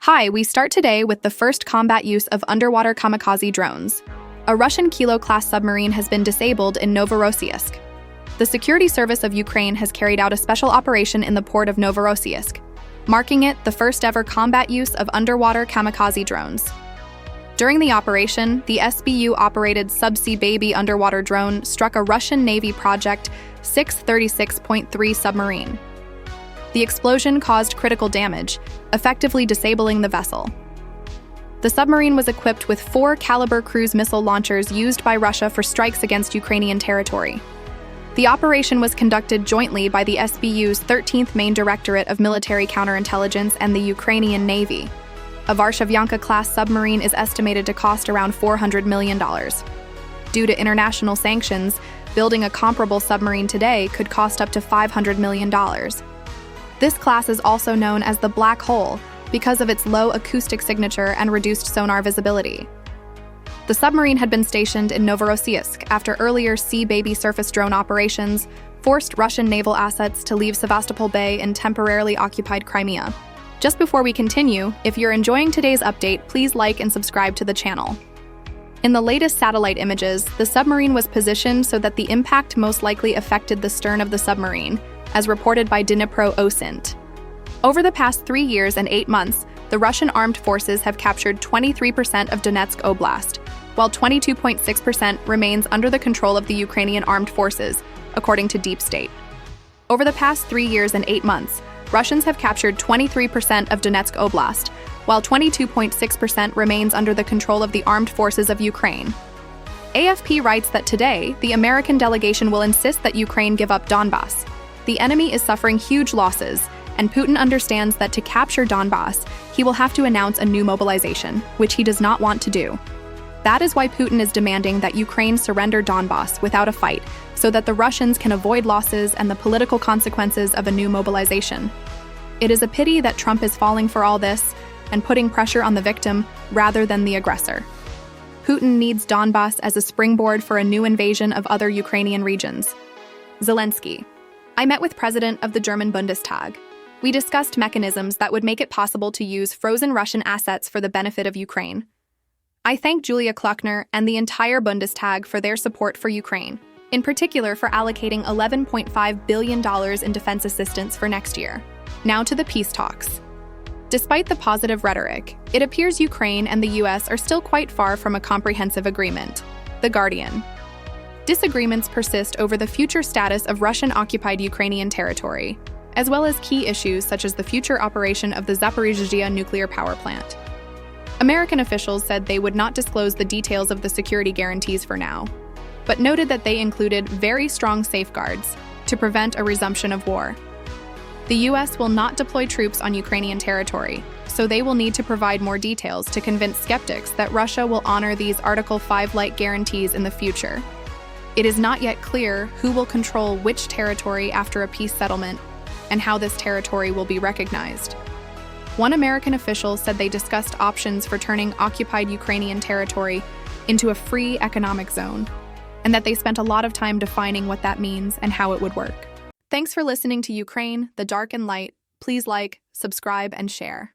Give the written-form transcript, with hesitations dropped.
Hi, we start today with the first combat use of underwater kamikaze drones. A Russian Kilo-class submarine has been disabled in Novorossiysk. The security service of Ukraine has carried out a special operation in the port of Novorossiysk, marking it the first-ever combat use of underwater kamikaze drones. During the operation, the SBU-operated subsea Baby underwater drone struck a Russian Navy Project 636.3 submarine. The explosion caused critical damage, effectively disabling the vessel. The submarine was equipped with 4 Kalibr cruise missile launchers used by Russia for strikes against Ukrainian territory. The operation was conducted jointly by the SBU's 13th Main Directorate of Military Counterintelligence and the Ukrainian Navy. A Varshavyanka-class submarine is estimated to cost around $400 million. Due to international sanctions, building a comparable submarine today could cost up to $500 million. This class is also known as the Black Hole because of its low acoustic signature and reduced sonar visibility. The submarine had been stationed in Novorossiysk after earlier Sea Baby surface drone operations forced Russian naval assets to leave Sevastopol Bay in temporarily occupied Crimea. Just before we continue, if you're enjoying today's update, please like and subscribe to the channel. In the latest satellite images, the submarine was positioned so that the impact most likely affected the stern of the submarine, as reported by Dnipro-Osint. Over the past 3 years and 8 months, the Russian armed forces have captured 23% of Donetsk Oblast, while 22.6% remains under the control of the Ukrainian armed forces, according to Deep State. Over the past 3 years and 8 months, Russians have captured 23% of Donetsk Oblast, while 22.6% remains under the control of the armed forces of Ukraine. AFP writes that today, the American delegation will insist that Ukraine give up Donbas. The enemy is suffering huge losses, and Putin understands that to capture Donbas, he will have to announce a new mobilization, which he does not want to do. That is why Putin is demanding that Ukraine surrender Donbas without a fight, so that the Russians can avoid losses and the political consequences of a new mobilization. It is a pity that Trump is falling for all this and putting pressure on the victim rather than the aggressor. Putin needs Donbas as a springboard for a new invasion of other Ukrainian regions. Zelensky. I met with President of the German Bundestag. We discussed mechanisms that would make it possible to use frozen Russian assets for the benefit of Ukraine. I thank Julia Klöckner and the entire Bundestag for their support for Ukraine, in particular for allocating $11.5 billion in defense assistance for next year. Now to the peace talks. Despite the positive rhetoric, it appears Ukraine and the US are still quite far from a comprehensive agreement. The Guardian. Disagreements persist over the future status of Russian-occupied Ukrainian territory, as well as key issues such as the future operation of the Zaporizhzhia nuclear power plant. American officials said they would not disclose the details of the security guarantees for now, but noted that they included very strong safeguards to prevent a resumption of war. The US will not deploy troops on Ukrainian territory, so they will need to provide more details to convince skeptics that Russia will honor these Article 5-like guarantees in the future. It is not yet clear who will control which territory after a peace settlement and how this territory will be recognized. One American official said they discussed options for turning occupied Ukrainian territory into a free economic zone, and that they spent a lot of time defining what that means and how it would work. Thanks for listening to Ukraine, the Dark and Light. Please like, subscribe, and share.